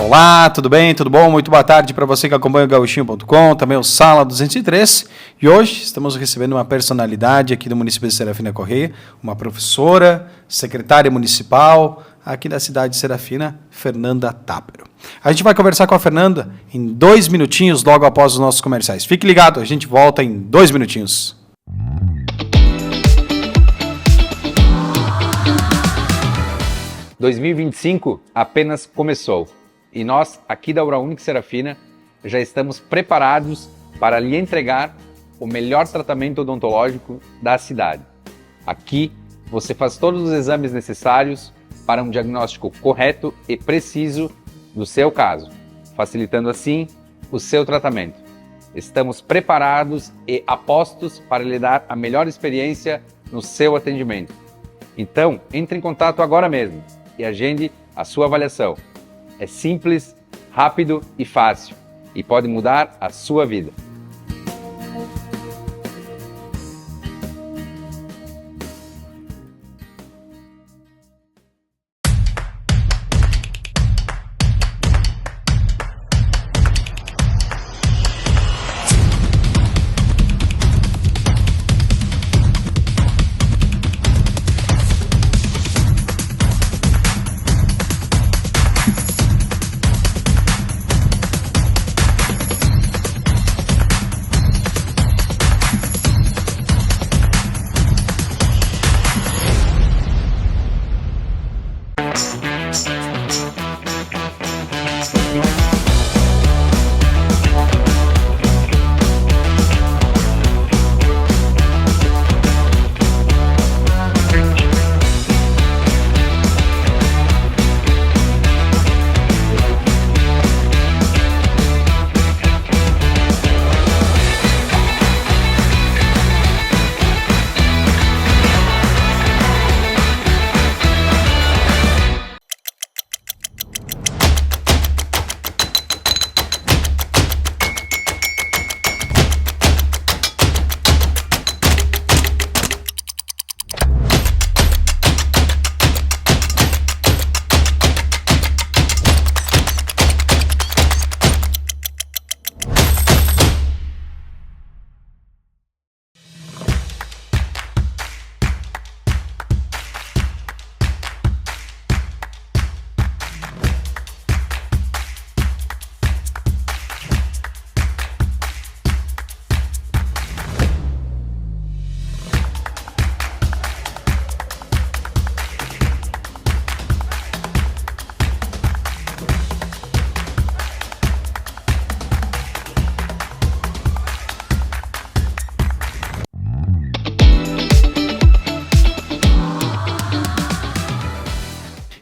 Olá, tudo bem? Tudo bom? Muito boa tarde para você que acompanha o Gauchinho.com, também o Sala 203. E hoje estamos recebendo uma personalidade aqui do município de Serafina Corrêa, uma professora, secretária municipal aqui da cidade de Serafina, Fernanda Tápero. A gente vai conversar com a Fernanda em 2 minutinhos, logo após os nossos comerciais. Fique ligado, a gente volta em 2 minutinhos. – 2025 apenas começou e nós, aqui da Uraunica Serafina, já estamos preparados para lhe entregar o melhor tratamento odontológico da cidade. Aqui você faz todos os exames necessários para um diagnóstico correto e preciso do seu caso, facilitando assim o seu tratamento. Estamos preparados e apostos para lhe dar a melhor experiência no seu atendimento. Então, entre em contato agora mesmo e agende a sua avaliação. É simples, rápido e fácil, e pode mudar a sua vida.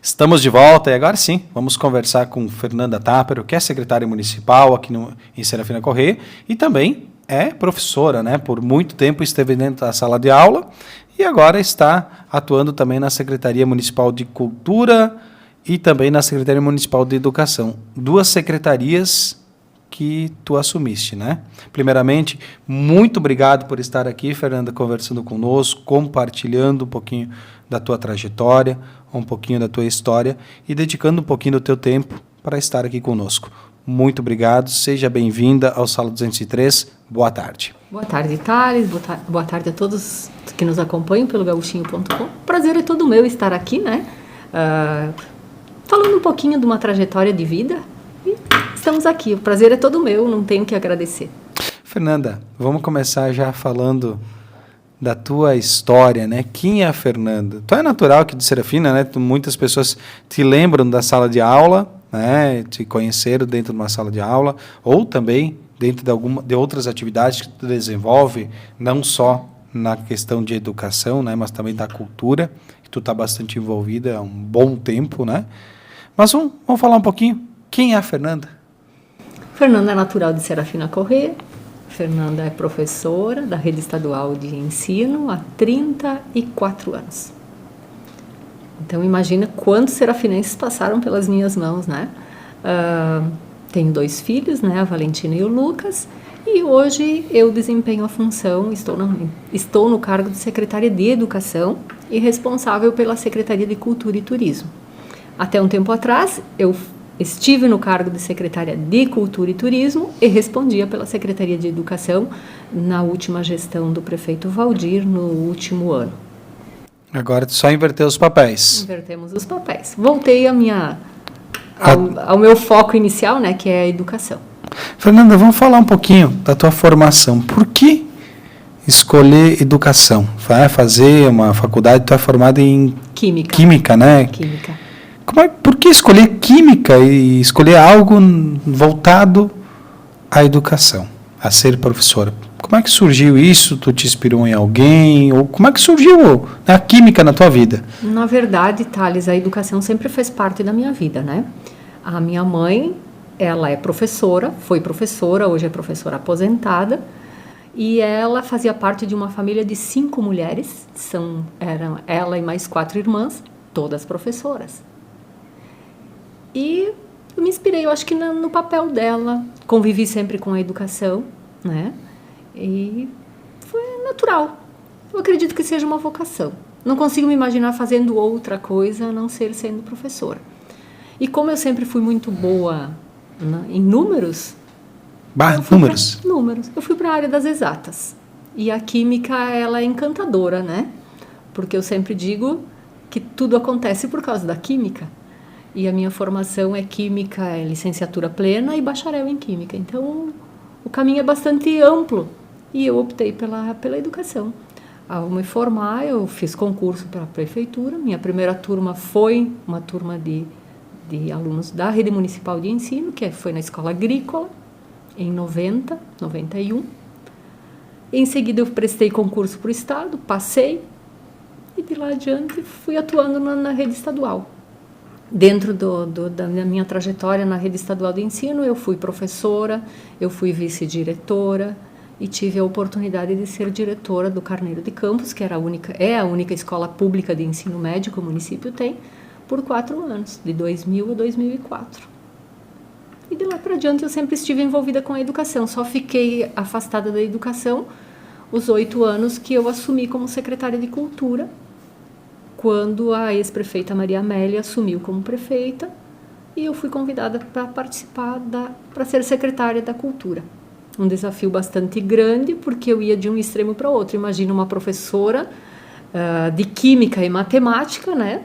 Estamos de volta e agora sim, vamos conversar com Fernanda Tápero, que é secretária municipal aqui em Serafina Corrêa e também é professora, né? Por muito tempo esteve dentro da sala de aula e agora está atuando também na Secretaria Municipal de Cultura e também na Secretaria Municipal de Educação. 2 secretarias que tu assumiste, né? Primeiramente, muito obrigado por estar aqui, Fernanda, conversando conosco, compartilhando um pouquinho da tua trajetória, um pouquinho da tua história e dedicando um pouquinho do teu tempo para estar aqui conosco. Muito obrigado, seja bem-vinda ao Sala 203, boa tarde. Boa tarde, Thales, boa tarde a todos que nos acompanham pelo Gauchinho.com. Prazer é todo meu estar aqui, né? Falando um pouquinho de uma trajetória de vida e estamos aqui, o prazer é todo meu, não tenho que agradecer. Fernanda, vamos começar já falando da tua história, né? Quem é a Fernanda? Tu é natural aqui de Serafina, né? Muitas pessoas te lembram da sala de aula, né? Te conheceram dentro de uma sala de aula, ou também dentro de outras atividades que tu desenvolve, não só na questão de educação, né? Mas também da cultura, que tu está bastante envolvida há um bom tempo, né? Mas vamos falar um pouquinho. Quem é a Fernanda? Fernanda é natural de Serafina Corrêa. Fernanda é professora da Rede Estadual de Ensino há 34 anos. Então, imagina quantos serafinenses passaram pelas minhas mãos, né? Tenho 2 filhos, né? A Valentina e o Lucas. E hoje eu desempenho a função, estou no cargo de secretária de Educação e responsável pela Secretaria de Cultura e Turismo. Até um tempo atrás, eu estive no cargo de secretária de Cultura e Turismo e respondia pela Secretaria de Educação na última gestão do prefeito Valdir, no último ano. Agora só inverter os papéis. Invertemos os papéis. Voltei ao meu foco inicial, né, que é a educação. Fernanda, vamos falar um pouquinho da tua formação. Por que escolher educação? Vai fazer uma faculdade, tu é formada em química, né? Química. Por que escolher química e escolher algo voltado à educação, a ser professora? Como é que surgiu isso? Tu te inspirou em alguém? Ou como é que surgiu a química na tua vida? Na verdade, Thales, a educação sempre fez parte da minha vida, né? A minha mãe, ela é professora, foi professora, hoje é professora aposentada, e ela fazia parte de uma família de 5 mulheres, eram ela e mais 4 irmãs, todas professoras. E eu me inspirei, eu acho que no papel dela, convivi sempre com a educação, né? E foi natural. Eu acredito que seja uma vocação. Não consigo me imaginar fazendo outra coisa a não ser sendo professora. E como eu sempre fui muito boa em números... Números. Eu fui para a área das exatas. E a química, ela é encantadora, né? Porque eu sempre digo que tudo acontece por causa da química. E a minha formação é química, é licenciatura plena e bacharel em química. Então, o caminho é bastante amplo. E eu optei pela educação. Ao me formar, eu fiz concurso para a prefeitura. Minha primeira turma foi uma turma de alunos da Rede Municipal de Ensino, que foi na Escola Agrícola, em 91. Em seguida, eu prestei concurso para o Estado, passei, e de lá adiante fui atuando na rede estadual. Dentro da minha trajetória na Rede Estadual de Ensino, eu fui professora, eu fui vice-diretora, e tive a oportunidade de ser diretora do Carneiro de Campos, que é a única escola pública de ensino médio que o município tem, por 4 anos, de 2000 a 2004. E de lá para diante eu sempre estive envolvida com a educação, só fiquei afastada da educação os 8 anos que eu assumi como secretária de Cultura, quando a ex-prefeita Maria Amélia assumiu como prefeita, e eu fui convidada para participar, para ser secretária da Cultura. Um desafio bastante grande, porque eu ia de um extremo para outro. Imagina uma professora de Química e Matemática, né,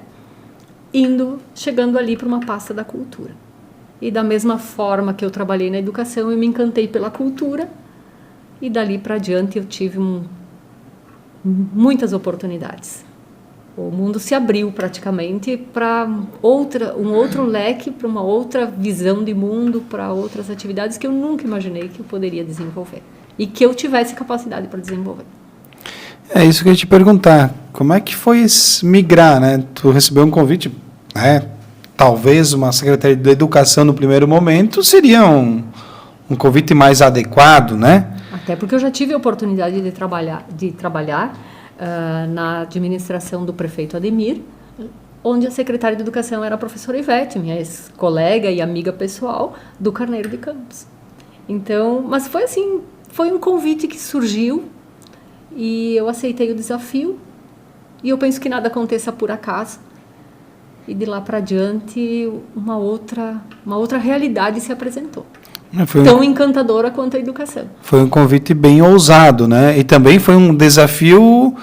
chegando ali para uma pasta da Cultura. E da mesma forma que eu trabalhei na educação, eu me encantei pela cultura, e dali para diante eu tive muitas oportunidades. O mundo se abriu praticamente para um outro leque, para uma outra visão de mundo, para outras atividades que eu nunca imaginei que eu poderia desenvolver e que eu tivesse capacidade para desenvolver. É isso que eu ia te perguntar. Como é que foi migrar, né? Tu recebeu um convite, né? Talvez uma secretaria de Educação no primeiro momento seria um convite mais adequado, né? Até porque eu já tive a oportunidade de trabalhar na administração do prefeito Ademir, onde a secretária de Educação era a professora Ivete, minha ex-colega e amiga pessoal do Carneiro de Campos. Então, mas foi assim, foi um convite que surgiu e eu aceitei o desafio, e eu penso que nada aconteça por acaso. E de lá para diante uma outra realidade se apresentou. Tão encantadora quanto a educação. Foi um convite bem ousado, né? E também foi um desafio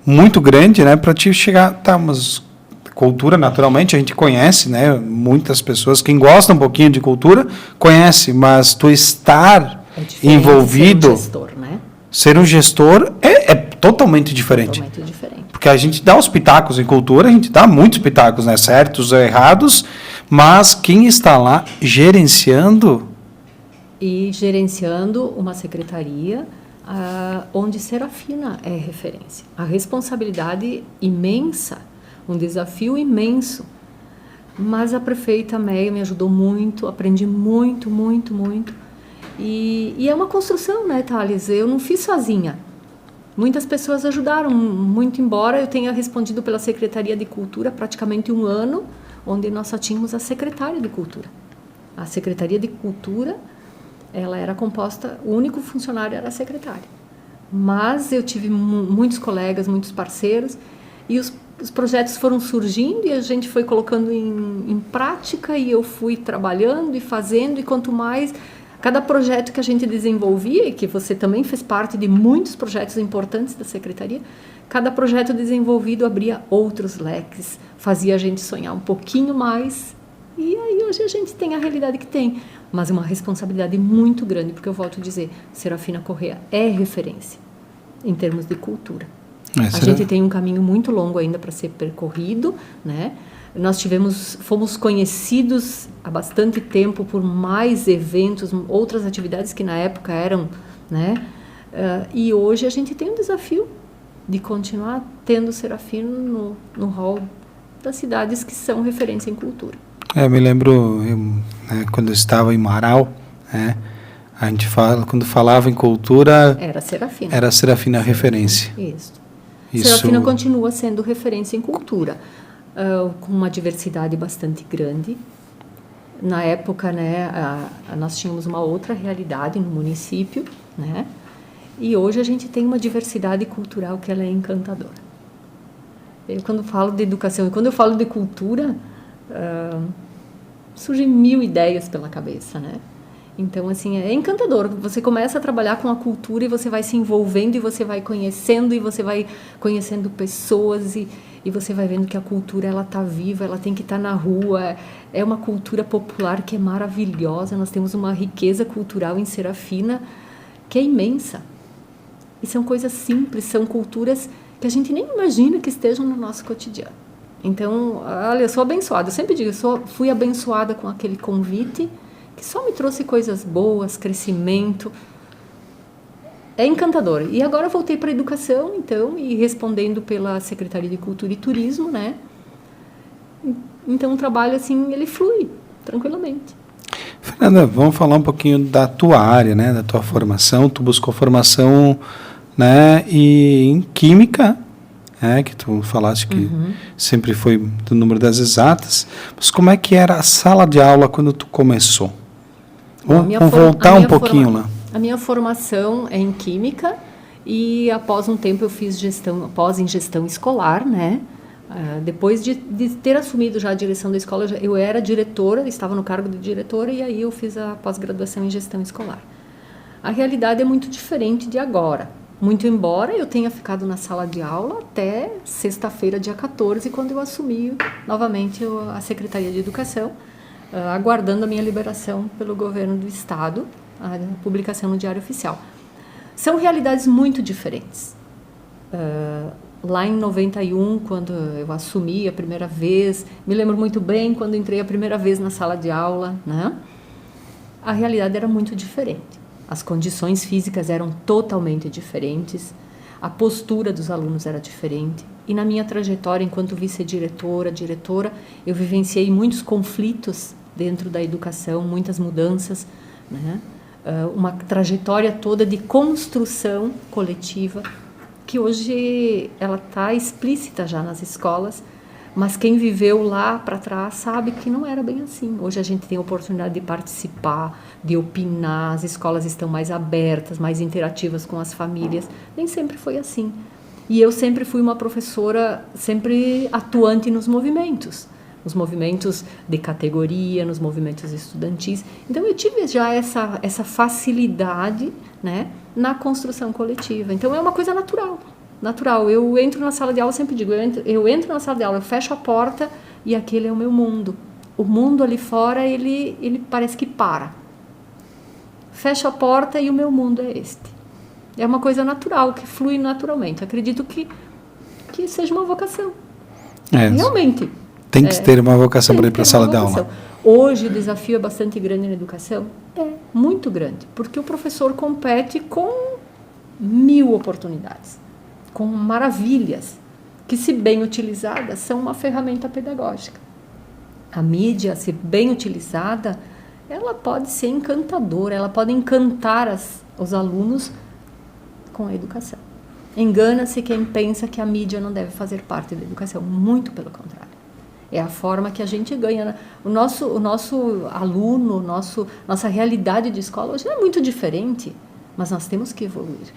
muito grande, né? Para te chegar... Tá, mas cultura, naturalmente, a gente conhece, né? Muitas pessoas, quem gosta um pouquinho de cultura, conhece, mas tu estar envolvido... Ser um gestor, né? Ser um gestor é totalmente diferente. Totalmente diferente. Porque a gente dá os pitacos em cultura, a gente dá muitos pitacos, né? Certos ou errados, mas quem está lá gerenciando... E gerenciando uma secretaria onde Serafina é referência. A responsabilidade imensa, um desafio imenso. Mas a prefeita Meia me ajudou muito, aprendi muito. E é uma construção, né, Thales? Eu não fiz sozinha. Muitas pessoas ajudaram, muito embora eu tenha respondido pela Secretaria de Cultura praticamente 1 ano, onde nós só tínhamos a secretária de Cultura. A Secretaria de Cultura... ela era composta, o único funcionário era a secretária. Mas eu tive muitos colegas, muitos parceiros, e os projetos foram surgindo e a gente foi colocando em prática e eu fui trabalhando e fazendo, e quanto mais, cada projeto que a gente desenvolvia, e que você também fez parte de muitos projetos importantes da Secretaria, cada projeto desenvolvido abria outros leques, fazia a gente sonhar um pouquinho mais, e aí hoje a gente tem a realidade que tem, mas uma responsabilidade muito grande, porque eu volto a dizer, Serafina Corrêa é referência em termos de cultura. A gente tem um caminho muito longo ainda para ser percorrido, né? Nós fomos conhecidos há bastante tempo por mais eventos, outras atividades que na época eram, né? E hoje a gente tem um desafio de continuar tendo Serafina no hall das cidades que são referência em cultura. Eu me lembro, quando eu estava em Marau, a gente quando falava em cultura... Era Serafina. Era Serafina referência. Isso. Serafina continua sendo referência em cultura, com uma diversidade bastante grande. Na época, né, nós tínhamos uma outra realidade no município, né, e hoje a gente tem uma diversidade cultural que ela é encantadora. Eu, quando falo de educação e quando eu falo de cultura, surgem 1000 ideias pela cabeça, né? Então, assim, é encantador. Você começa a trabalhar com a cultura e você vai se envolvendo e você vai conhecendo e você vai conhecendo pessoas e você vai vendo que a cultura, ela está viva, ela tem que estar na rua. É uma cultura popular que é maravilhosa. Nós temos uma riqueza cultural em Serafina que é imensa. E são coisas simples, são culturas que a gente nem imagina que estejam no nosso cotidiano. Então, olha, eu sou abençoada. Eu sempre digo, fui abençoada com aquele convite que só me trouxe coisas boas, crescimento. É encantador. E agora voltei para a educação, então, e respondendo pela Secretaria de Cultura e Turismo, né? Então, o trabalho, assim, ele flui tranquilamente. Fernanda, vamos falar um pouquinho da tua área, né? Da tua formação. Tu buscou formação, né? E em química, que tu falaste que sempre foi do número das exatas. Mas como é que era a sala de aula quando tu começou? Vamos voltar um pouquinho lá. A minha formação é em Química e após um tempo eu fiz pós em gestão escolar, né? Depois de ter assumido já a direção da escola, eu era diretora, estava no cargo de diretora e aí eu fiz a pós-graduação em gestão escolar. A realidade é muito diferente de agora. Muito embora eu tenha ficado na sala de aula até sexta-feira, dia 14, quando eu assumi novamente a Secretaria de Educação, aguardando a minha liberação pelo governo do Estado, a publicação no Diário Oficial. São realidades muito diferentes. Lá em 91, quando eu assumi a primeira vez, me lembro muito bem quando entrei a primeira vez na sala de aula, né? A realidade era muito diferente. As condições físicas eram totalmente diferentes, a postura dos alunos era diferente. E na minha trajetória enquanto vice-diretora, eu vivenciei muitos conflitos dentro da educação, muitas mudanças, né? Uma trajetória toda de construção coletiva, que hoje ela está explícita já nas escolas, mas quem viveu lá para trás sabe que não era bem assim. Hoje a gente tem a oportunidade de participar, de opinar, as escolas estão mais abertas, mais interativas com as famílias. Nem sempre foi assim. E eu sempre fui uma professora, sempre atuante nos movimentos de categoria, nos movimentos estudantis. Então eu tive já essa facilidade, né, na construção coletiva. Então é uma coisa natural. Eu entro na sala de aula, sempre digo, eu entro na sala de aula, eu fecho a porta e aquele é o meu mundo. O mundo ali fora, ele parece que para. Fecho a porta e o meu mundo é este. É uma coisa natural, que flui naturalmente. Acredito que seja uma vocação. Realmente. Tem que ter uma vocação para ir para a sala de aula. Hoje o desafio é bastante grande na educação? É muito grande, porque o professor compete com 1000 oportunidades, com maravilhas, que se bem utilizadas são uma ferramenta pedagógica. A mídia, se bem utilizada, ela pode ser encantadora, ela pode encantar os alunos com a educação. Engana-se quem pensa que a mídia não deve fazer parte da educação, muito pelo contrário. É a forma que a gente ganha. O nosso aluno, nossa realidade de escola hoje é muito diferente, mas nós temos que evoluir.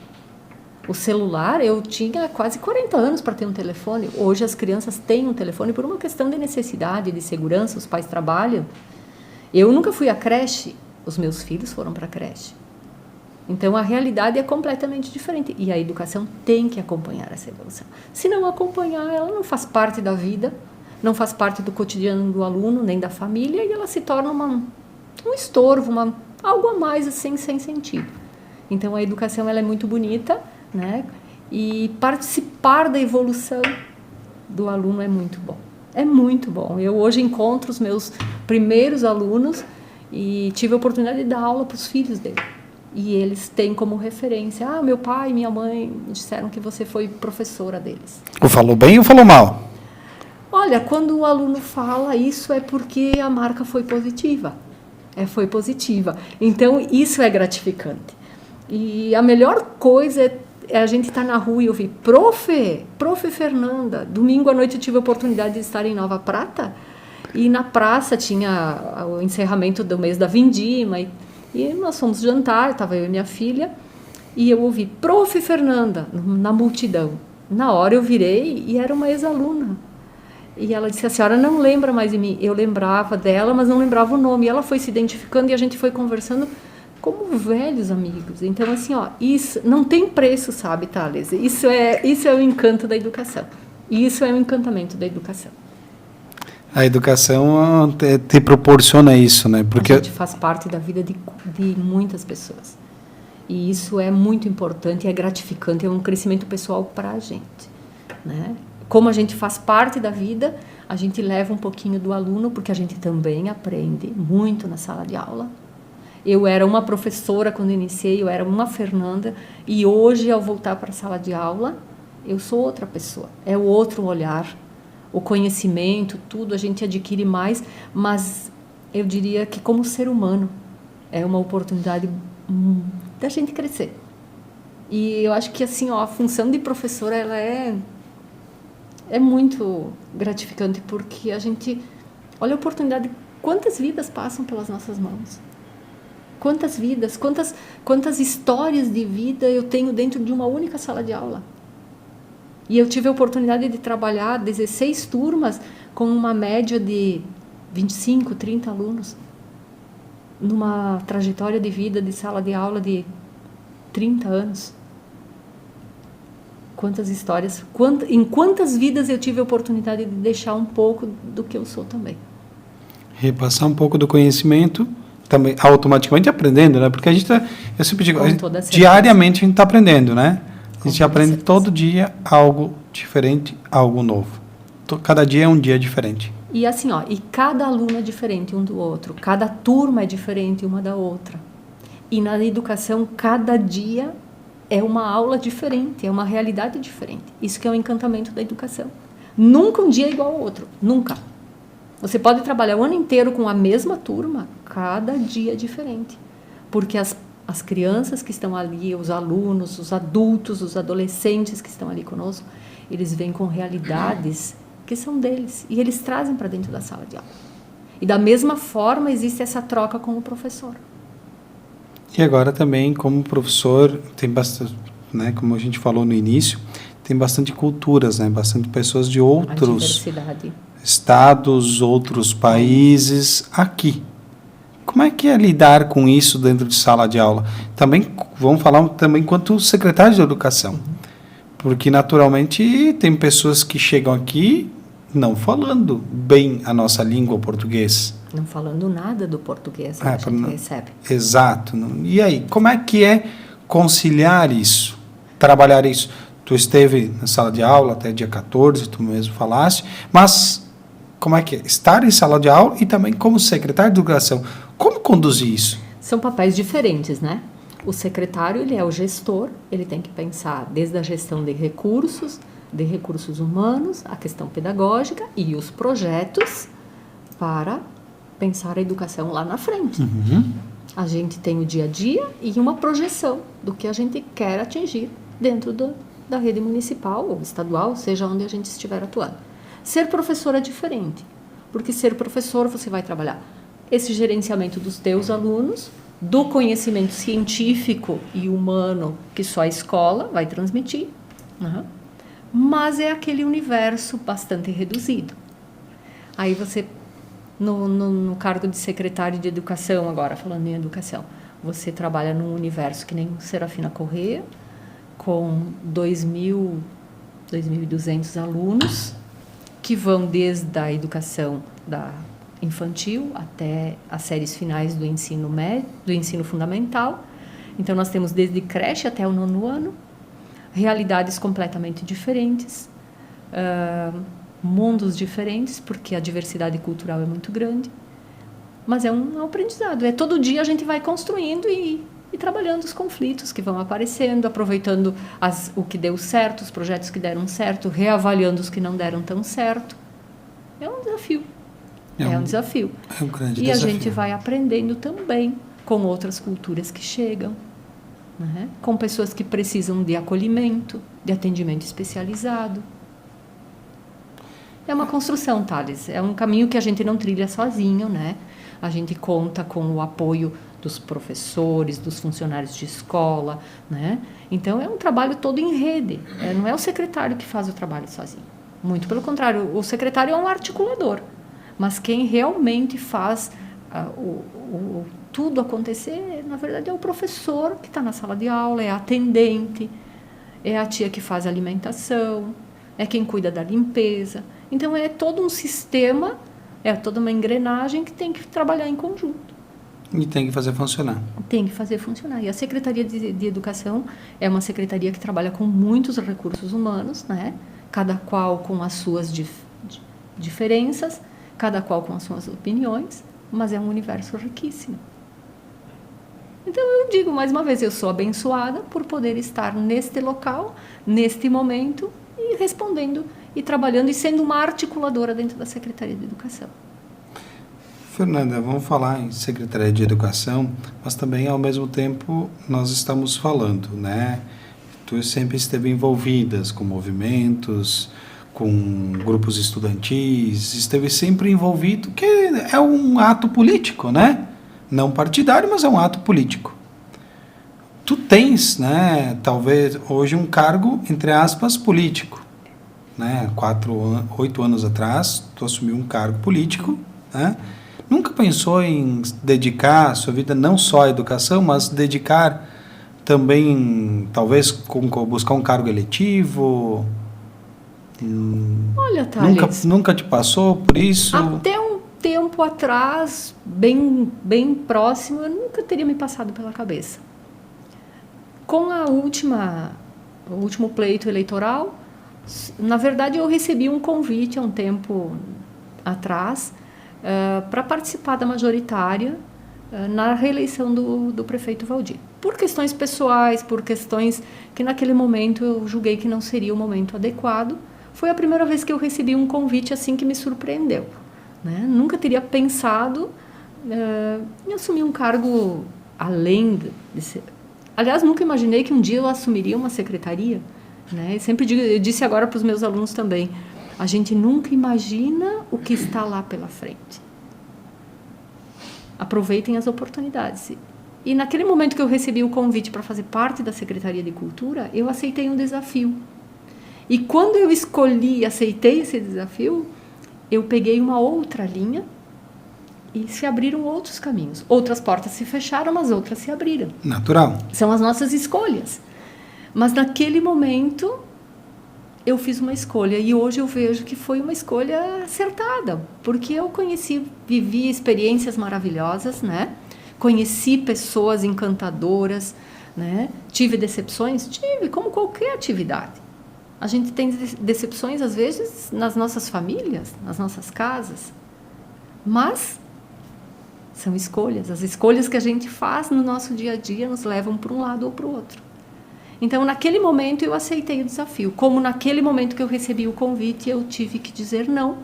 O celular, eu tinha quase 40 anos para ter um telefone. Hoje as crianças têm um telefone por uma questão de necessidade, de segurança, os pais trabalham. Eu nunca fui à creche, os meus filhos foram para a creche. Então a realidade é completamente diferente e a educação tem que acompanhar essa evolução. Se não acompanhar, ela não faz parte da vida, não faz parte do cotidiano do aluno, nem da família, e ela se torna um estorvo, algo a mais assim, sem sentido. Então a educação ela é muito bonita, né? E participar da evolução do aluno é muito bom. É muito bom. Eu hoje encontro os meus primeiros alunos e tive a oportunidade de dar aula para os filhos dele. E eles têm como referência, meu pai e minha mãe disseram que você foi professora deles. Ou falou bem ou falou mal? Olha, quando o aluno fala isso é porque a marca foi positiva. Foi positiva. Então, isso é gratificante. E a melhor coisa é a gente estar na rua e ouvir, Profe Fernanda. Domingo à noite eu tive a oportunidade de estar em Nova Prata e na praça tinha o encerramento do mês da Vindima e nós fomos jantar, estava eu e minha filha e eu ouvi, Profe Fernanda, na multidão. Na hora eu virei e era uma ex-aluna. E ela disse, a senhora não lembra mais de mim. Eu lembrava dela, mas não lembrava o nome. E ela foi se identificando e a gente foi conversando como velhos amigos. Então, assim, isso não tem preço, sabe, Thales? Isso é o encanto da educação. E isso é o encantamento da educação. A educação te proporciona isso, né? Porque a gente faz parte da vida de muitas pessoas. E isso é muito importante, é gratificante, é um crescimento pessoal para a gente, né? Como a gente faz parte da vida, a gente leva um pouquinho do aluno, porque a gente também aprende muito na sala de aula. Eu era uma professora quando iniciei, eu era uma Fernanda, e hoje, ao voltar para a sala de aula, eu sou outra pessoa. É o outro olhar, o conhecimento, tudo a gente adquire mais, mas eu diria que como ser humano é uma oportunidade da gente crescer. E eu acho que assim, a função de professora ela é muito gratificante, porque a gente olha a oportunidade, quantas vidas passam pelas nossas mãos. Quantas vidas, quantas histórias de vida eu tenho dentro de uma única sala de aula. E eu tive a oportunidade de trabalhar 16 turmas com uma média de 25, 30 alunos, numa trajetória de vida de sala de aula de 30 anos. Quantas histórias, em quantas vidas eu tive a oportunidade de deixar um pouco do que eu sou também. Repassar um pouco do conhecimento, também automaticamente aprendendo, né? Porque a gente eu sempre digo, diariamente a gente está aprendendo, né? A gente aprende todo dia algo diferente, algo novo. Cada dia é um dia diferente. E assim, e cada aluno é diferente um do outro, cada turma é diferente uma da outra. E na educação, cada dia é uma aula diferente, é uma realidade diferente. Isso que é o encantamento da educação. Nunca um dia é igual ao outro, nunca. Você pode trabalhar o ano inteiro com a mesma turma, cada dia é diferente. Porque as crianças que estão ali, os alunos, os adultos, os adolescentes que estão ali conosco, eles vêm com realidades que são deles. E eles trazem para dentro da sala de aula. E da mesma forma existe essa troca com o professor. E agora também, como professor, tem bastante, né, como a gente falou no início, tem bastante culturas, né, bastante pessoas de outros estados, outros países aqui. Como é que é lidar com isso dentro de sala de aula? Também vamos falar também quanto secretário de educação, porque naturalmente tem pessoas que chegam aqui não falando bem a nossa língua português. Não falando nada do português, a gente recebe. Exato. E aí, como é que é conciliar isso, trabalhar isso? Tu esteve na sala de aula até dia 14, tu mesmo falaste, mas como é que é estar em sala de aula e também como secretário de educação? Como conduzir isso? São papéis diferentes, né? O secretário, ele é o gestor, ele tem que pensar desde a gestão de recursos humanos, a questão pedagógica e os projetos para pensar a educação lá na frente. Uhum. A gente tem o dia a dia e uma projeção do que a gente quer atingir dentro da rede municipal ou estadual, seja onde a gente estiver atuando. Ser professor é diferente, porque ser professor você vai trabalhar esse gerenciamento dos teus alunos, do conhecimento científico e humano que só a escola vai transmitir, né? Mas é aquele universo bastante reduzido. Aí você, no cargo de secretário de educação, agora falando em educação, você trabalha num universo que nem Serafina Corrêa, com 2.200 alunos, que vão desde a educação da infantil até as séries finais do ensino médio, do ensino fundamental. Então, nós temos desde creche até o 9º ano, realidades completamente diferentes, mundos diferentes, porque a diversidade cultural é muito grande, mas é um aprendizado. Todo dia a gente vai construindo e trabalhando os conflitos que vão aparecendo, aproveitando o que deu certo, os projetos que deram certo, reavaliando os que não deram tão certo. É um desafio. É um desafio. É um grande desafio. E a gente vai aprendendo também com outras culturas que chegam, né? Com pessoas que precisam de acolhimento, de atendimento especializado. É uma construção, Thales. É um caminho que a gente não trilha sozinho, né? A gente conta com o apoio dos professores, dos funcionários de escola, né? Então, é um trabalho todo em rede. Não é o secretário que faz o trabalho sozinho. Muito pelo contrário, o secretário é um articulador. Mas quem realmente faz tudo acontecer, na verdade, é o professor que está na sala de aula, é a atendente, é a tia que faz a alimentação, é quem cuida da limpeza. Então, é todo um sistema, é toda uma engrenagem que tem que trabalhar em conjunto. E tem que fazer funcionar. Tem que fazer funcionar. E a Secretaria de Educação é uma secretaria que trabalha com muitos recursos humanos, né? Cada qual com as suas diferenças, cada qual com as suas opiniões, mas é um universo riquíssimo. Então, eu digo mais uma vez, eu sou abençoada por poder estar neste local, neste momento, e respondendo, e trabalhando, e sendo uma articuladora dentro da Secretaria de Educação. Fernanda, vamos falar em Secretaria de Educação, mas também, ao mesmo tempo, nós estamos falando, né? Tu sempre esteve envolvidas com movimentos, com grupos estudantis, esteve sempre envolvido, que é um ato político, né? Não partidário, mas é um ato político. Tu tens, né, talvez hoje um cargo, entre aspas, político, né? 8 anos atrás, tu assumiu um cargo político, né? Nunca pensou em dedicar a sua vida não só à educação, mas dedicar também, talvez, buscar um cargo eletivo? Olha, Thales, nunca te passou por isso? Até um tempo atrás, bem próximo, eu nunca teria me passado pela cabeça. Com o último pleito eleitoral, na verdade, eu recebi um convite há um tempo atrás para participar da majoritária na reeleição do prefeito Valdir. Por questões pessoais, por questões que naquele momento eu julguei que não seria o momento adequado. Foi a primeira vez que eu recebi um convite assim que me surpreendeu, né? Nunca teria pensado em assumir um cargo além desse... Aliás, nunca imaginei que um dia eu assumiria uma secretaria, né? Eu disse agora para os meus alunos também, a gente nunca imagina o que está lá pela frente. Aproveitem as oportunidades. E naquele momento que eu recebi o convite para fazer parte da Secretaria de Cultura, eu aceitei um desafio. E quando eu aceitei esse desafio, eu peguei uma outra linha e se abriram outros caminhos. Outras portas se fecharam, mas outras se abriram. Natural. São as nossas escolhas. Mas naquele momento, eu fiz uma escolha. E hoje eu vejo que foi uma escolha acertada. Porque eu vivi experiências maravilhosas, né? Conheci pessoas encantadoras, né? Tive decepções? Tive, como qualquer atividade. A gente tem decepções, às vezes, nas nossas famílias, nas nossas casas. Mas são escolhas. As escolhas que a gente faz no nosso dia a dia nos levam para um lado ou para o outro. Então, naquele momento, eu aceitei o desafio. Como naquele momento que eu recebi o convite, eu tive que dizer não,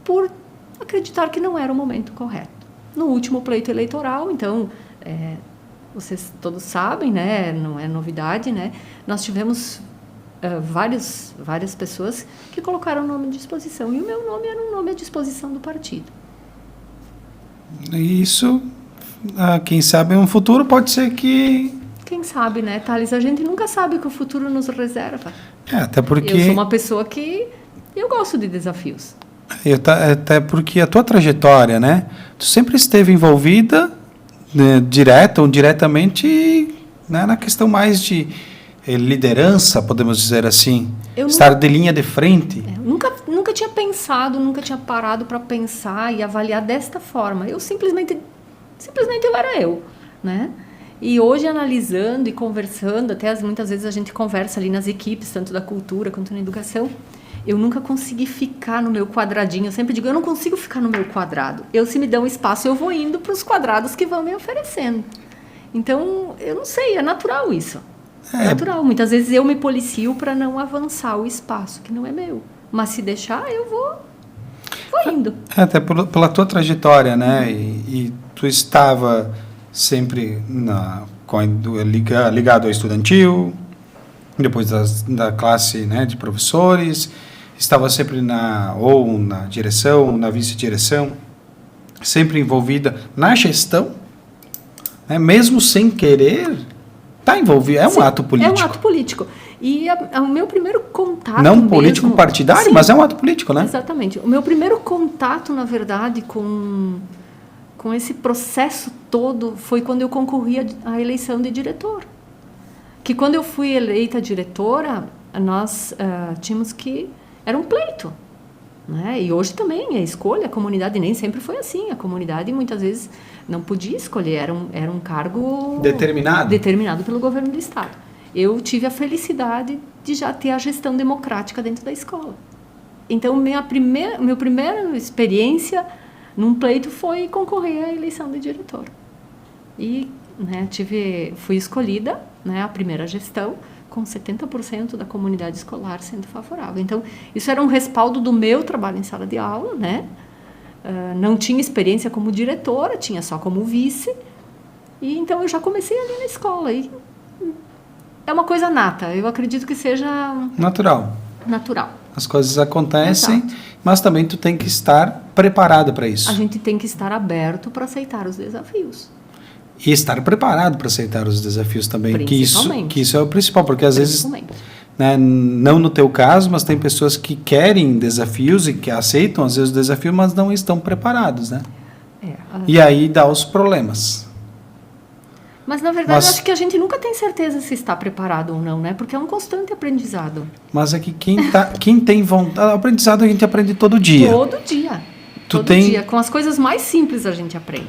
por acreditar que não era o momento correto. No último pleito eleitoral, então, vocês todos sabem, né? Não é novidade, né? Nós tivemos várias pessoas que colocaram o nome à disposição. E o meu nome era um nome à disposição do partido. Isso quem sabe um futuro pode ser que... Quem sabe, né, Thales? A gente nunca sabe o que o futuro nos reserva. Até porque... Eu sou uma pessoa que eu gosto de desafios. Até porque a tua trajetória, né? Tu sempre esteve envolvida, né, direta ou diretamente, né, na questão mais de liderança, podemos dizer assim. Estar de linha de frente. Nunca tinha pensado, nunca tinha parado para pensar e avaliar desta forma. Eu simplesmente eu era eu, né? E hoje, analisando e conversando, muitas vezes a gente conversa ali nas equipes, tanto da cultura quanto na educação, eu nunca consegui ficar no meu quadradinho. Eu sempre digo, eu não consigo ficar no meu quadrado. Se me dão espaço, eu vou indo para os quadrados que vão me oferecendo. Então, eu não sei, é natural isso. É natural. Muitas vezes eu me policio para não avançar o espaço, que não é meu. Mas se deixar, eu vou indo. Até pela tua trajetória, né? E tu estava sempre ligado ao estudantil, depois da classe, né, de professores, estava sempre na direção, na vice-direção, sempre envolvida na gestão, né, mesmo sem querer, está envolvida, um ato político. É um ato político. E o meu primeiro contato não político partidário, sim, mas é um ato político, né? Exatamente. O meu primeiro contato, na verdade, com esse processo todo foi quando eu concorri à eleição de diretor. Que quando eu fui eleita diretora, nós tínhamos que... Era um pleito, né? E hoje também é escolha, a comunidade nem sempre foi assim. A comunidade muitas vezes não podia escolher, era um cargo... Determinado pelo governo do Estado. Eu tive a felicidade de já ter a gestão democrática dentro da escola. Então, minha primeira experiência num pleito foi concorrer à eleição de diretor. E, né, fui escolhida, né, a primeira gestão, com 70% da comunidade escolar sendo favorável. Então, isso era um respaldo do meu trabalho em sala de aula, né? Não tinha experiência como diretora, tinha só como vice. E então eu já comecei ali na escola. E é uma coisa nata, eu acredito que seja... Natural. As coisas acontecem, exato, mas também tu tem que estar preparado para isso. A gente tem que estar aberto para aceitar os desafios. E estar preparado para aceitar os desafios também, que isso é o principal, porque às vezes, né, não no teu caso, mas tem pessoas que querem desafios e que aceitam às vezes o desafio, mas não estão preparados, né? E aí dá os problemas. Mas, na verdade, eu acho que a gente nunca tem certeza se está preparado ou não, né? Porque é um constante aprendizado. Mas é que quem tem vontade... O aprendizado a gente aprende todo dia. Todo dia. Com as coisas mais simples a gente aprende.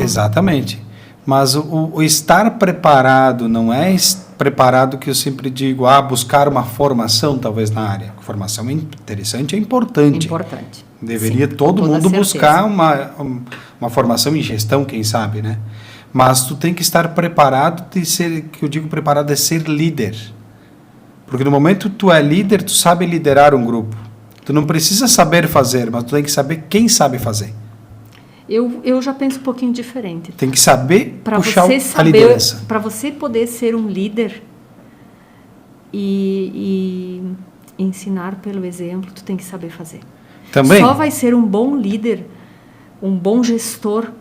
Exatamente. Mas o estar preparado não é preparado que eu sempre digo, buscar uma formação talvez na área. A formação é interessante, é importante. Deveria todo mundo buscar uma formação em gestão, quem sabe, né? Mas tu tem que estar preparado que eu digo preparado é ser líder. Porque no momento que tu é líder, tu sabe liderar um grupo. Tu não precisa saber fazer, mas tu tem que saber quem sabe fazer. Eu já penso um pouquinho diferente. Tem que saber puxar a liderança. Para você poder ser um líder e ensinar pelo exemplo, tu tem que saber fazer. Também. Só vai ser um bom líder, um bom gestor,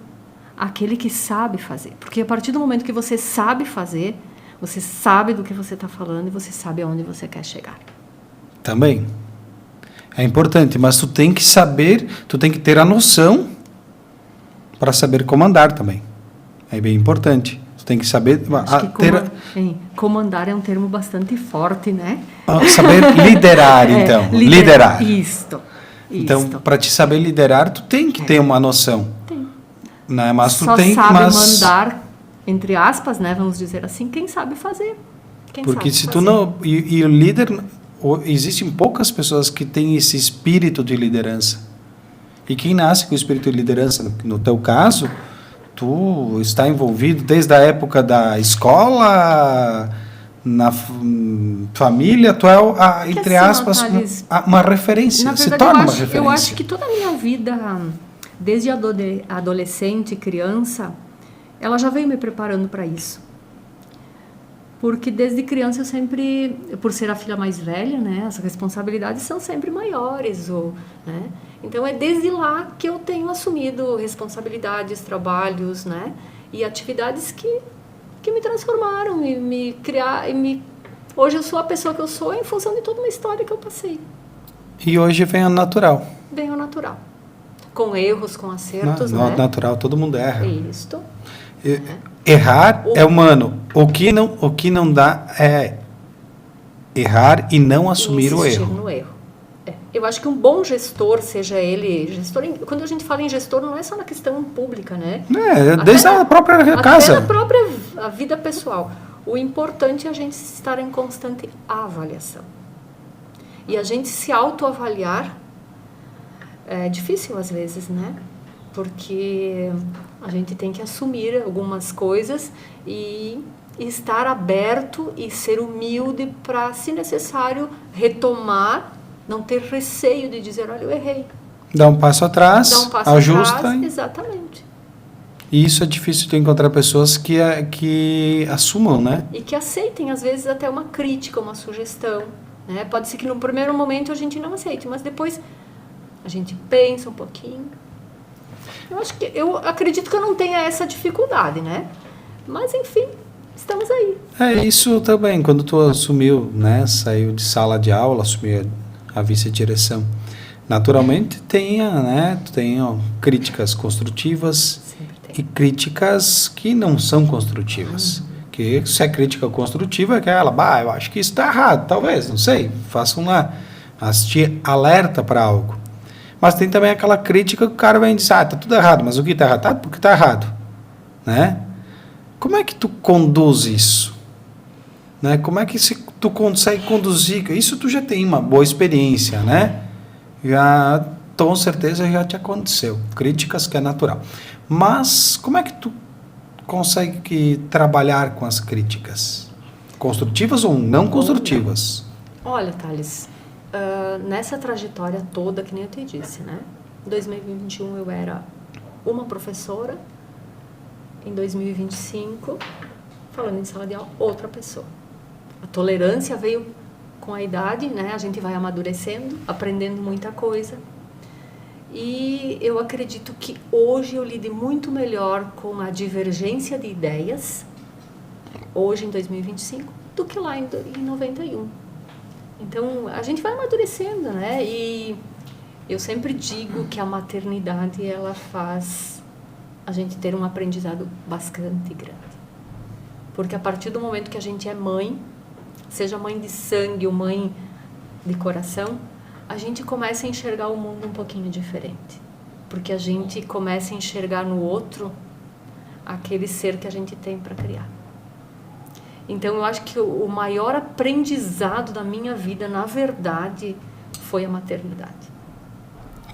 aquele que sabe fazer. Porque a partir do momento que você sabe fazer, você sabe do que você está falando e você sabe aonde você quer chegar. Também. É importante, mas tu tem que saber, tu tem que ter a noção para saber comandar também. É bem importante. Tu tem que saber... Comandar é um termo bastante forte, né? Saber liderar, então. Liderar. Isto. Então, para te saber liderar, tu tem que ter uma noção. Né? Mas tu só sabe mandar, entre aspas, né, vamos dizer assim, quem sabe fazer. Porque se tu não... E o líder... Existem poucas pessoas que têm esse espírito de liderança. E quem nasce com o espírito de liderança, no teu caso, tu está envolvido desde a época da escola, na família, tu é, entre aspas, uma referência. Na verdade, se torna uma referência. Eu acho que toda a minha vida... Desde adolescente, criança, ela já veio me preparando para isso. Porque desde criança eu sempre, por ser a filha mais velha, né, as responsabilidades são sempre maiores, né? Então é desde lá que eu tenho assumido responsabilidades, trabalhos, né, e atividades que me transformaram e me criaram, hoje eu sou a pessoa que eu sou em função de toda uma história que eu passei. E hoje vem ao natural. Vem ao natural. Com erros, com acertos, No né? natural, todo mundo erra. Isto. Errar é humano. O que não dá é errar e não assumir o Insistir erro. no erro. Eu acho que um bom gestor, seja ele gestor, quando a gente fala em gestor, não é só na questão pública, né? Desde a própria casa. Até na própria a vida pessoal. O importante é a gente estar em constante avaliação. E a gente se autoavaliar é difícil às vezes, né? Porque a gente tem que assumir algumas coisas e estar aberto e ser humilde para, se necessário, retomar, não ter receio de dizer, olha, eu errei. Dá um passo atrás, ajusta. Atrás, exatamente. E isso é difícil de encontrar pessoas que assumam, né? E que aceitem, às vezes, até uma crítica, uma sugestão. Né? Pode ser que no primeiro momento a gente não aceite, mas depois a gente pensa um pouquinho. Eu acredito que eu não tenha essa dificuldade, né? Mas, enfim, estamos aí. É isso também, quando tu assumiu, né, saiu de sala de aula, assumiu a vice-direção, naturalmente tu tem críticas construtivas e críticas que não são construtivas. Que se é crítica construtiva é aquela, eu acho que isso está errado, talvez, não sei, façam lá, mas te alerta para algo. Mas tem também aquela crítica que o cara vem e diz, tá tudo errado, mas o que está errado? Tá porque está errado, né? Como é que tu conduz isso? Né? Como é que tu consegue conduzir? Isso tu já tem uma boa experiência, né? Já, com certeza, já te aconteceu. Críticas que é natural. Mas como é que tu consegue trabalhar com as críticas? Construtivas ou não construtivas? Olha, Thales, nessa trajetória toda, que nem eu te disse, né? Em 2021 eu era uma professora, em 2025, falando em sala de aula, outra pessoa. A tolerância veio com a idade, né? A gente vai amadurecendo, aprendendo muita coisa. E eu acredito que hoje eu lido muito melhor com a divergência de ideias, hoje em 2025, do que lá em 91. Então, a gente vai amadurecendo, né? E eu sempre digo que a maternidade, ela faz a gente ter um aprendizado bastante grande. Porque a partir do momento que a gente é mãe, seja mãe de sangue ou mãe de coração, a gente começa a enxergar o mundo um pouquinho diferente. Porque a gente começa a enxergar no outro aquele ser que a gente tem para criar. Então, eu acho que o maior aprendizado da minha vida, na verdade, foi a maternidade.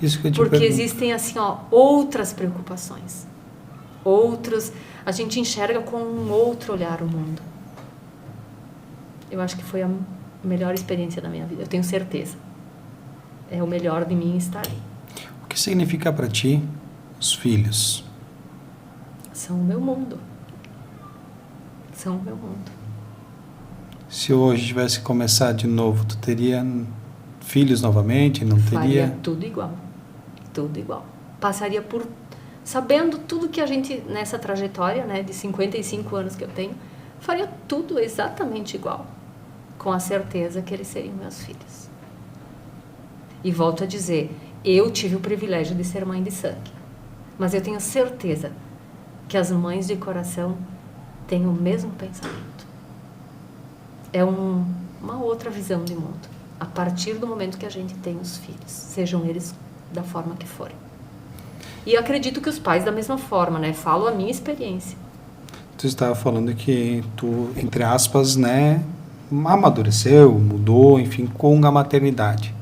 Isso que eu te Porque pergunto. existem, assim, outras preocupações. A gente enxerga com um outro olhar o mundo. Eu acho que foi a melhor experiência da minha vida, eu tenho certeza. É o melhor de mim estar ali. O que significa para ti os filhos? São o meu mundo. São o meu mundo. Se hoje tivesse que começar de novo, tu teria filhos novamente? Não teria? Faria tudo igual. Tudo igual. Passaria por... Sabendo tudo que a gente, nessa trajetória, né, de 55 anos que eu tenho, faria tudo exatamente igual. Com a certeza que eles seriam meus filhos. E volto a dizer, eu tive o privilégio de ser mãe de sangue. Mas eu tenho certeza que as mães de coração têm o mesmo pensamento. É uma outra visão de mundo. A partir do momento que a gente tem os filhos, sejam eles da forma que forem. E eu acredito que os pais da mesma forma, né? Falo a minha experiência. Tu estava falando que tu, entre aspas, né, amadureceu, mudou, enfim, com a maternidade.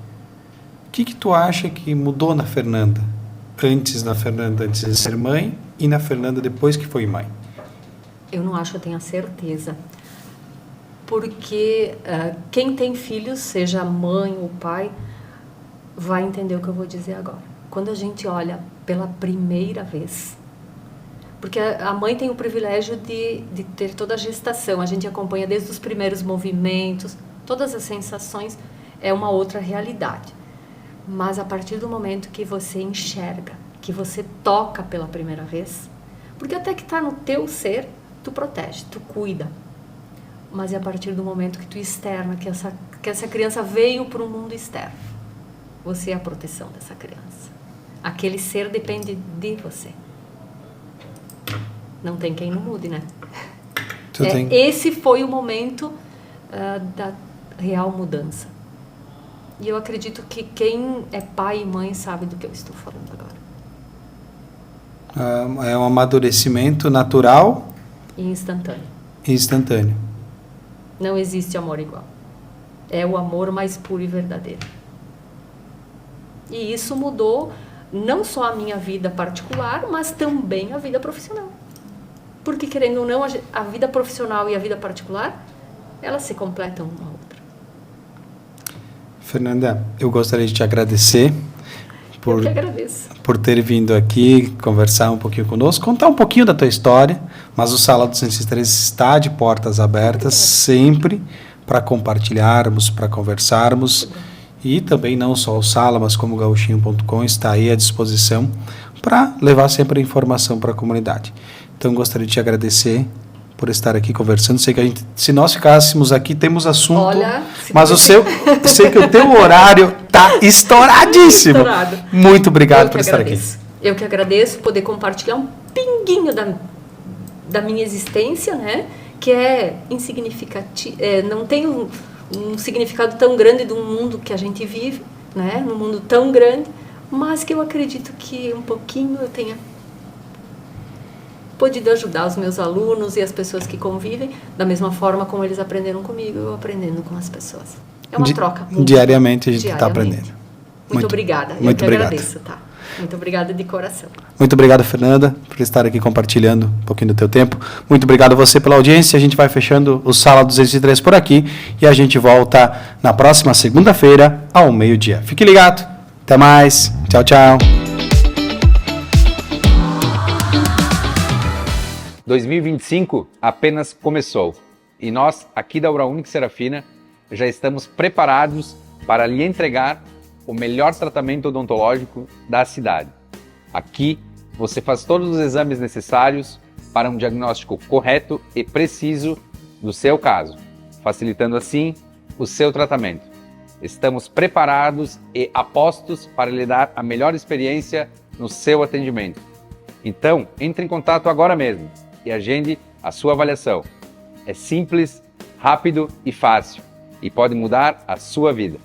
O que tu acha que mudou na Fernanda? Antes de ser mãe e na Fernanda depois que foi mãe? Eu não acho, eu tenho a certeza. Porque quem tem filhos, seja mãe ou pai, vai entender o que eu vou dizer agora. Quando a gente olha pela primeira vez, Porque a mãe tem o privilégio de ter toda a gestação, a gente acompanha desde os primeiros movimentos, todas as sensações, é uma outra realidade. Mas a partir do momento que você enxerga, que você toca pela primeira vez, porque até que está no teu ser, tu protege, tu cuida. Mas é a partir do momento que tu externa, que essa criança veio para o mundo externo. Você é a proteção dessa criança. Aquele ser depende de você. Não tem quem não mude, né? Esse foi o momento da real mudança. E eu acredito que quem é pai e mãe sabe do que eu estou falando agora. É um amadurecimento natural E instantâneo. e instantâneo. Não existe amor igual. É o amor mais puro e verdadeiro. E isso mudou não só a minha vida particular, mas também a vida profissional. Porque, querendo ou não, a vida profissional e a vida particular, elas se completam uma à outra. Fernanda, eu gostaria de te agradecer Eu que agradeço. por ter vindo aqui conversar um pouquinho conosco, contar um pouquinho da tua história, mas o Sala 203 está de portas abertas sempre para compartilharmos, para conversarmos, e também não só o Sala, mas como o Gauchinho.com está aí à disposição para levar sempre a informação para a comunidade. Então gostaria de te agradecer por estar aqui conversando. Sei que se nós ficássemos aqui, temos assunto. Olha, mas sei que o teu horário tá estouradíssimo. Estourado. Muito obrigado por estar aqui. Eu que agradeço poder compartilhar um pinguinho da minha existência, né? Que é insignificativo, não tem um significado tão grande do mundo que a gente vive, né? Num mundo tão grande, mas que eu acredito que um pouquinho eu tenha podido ajudar os meus alunos e as pessoas que convivem, da mesma forma como eles aprenderam comigo, eu aprendendo com as pessoas. É uma troca. Diariamente a gente está aprendendo. Muito obrigada. Muito obrigado. Agradeço, tá? Muito obrigada de coração. Muito obrigado, Fernanda, por estar aqui compartilhando um pouquinho do teu tempo. Muito obrigado a você pela audiência. A gente vai fechando o Sala 203 por aqui e a gente volta na próxima segunda-feira ao meio-dia. Fique ligado. Até mais. Tchau, tchau. 2025 apenas começou e nós, aqui da Aura Única Serafina, já estamos preparados para lhe entregar o melhor tratamento odontológico da cidade. Aqui você faz todos os exames necessários para um diagnóstico correto e preciso do seu caso, facilitando assim o seu tratamento. Estamos preparados e apostos para lhe dar a melhor experiência no seu atendimento. Então, entre em contato agora mesmo e agende a sua avaliação. É simples, rápido e fácil e pode mudar a sua vida.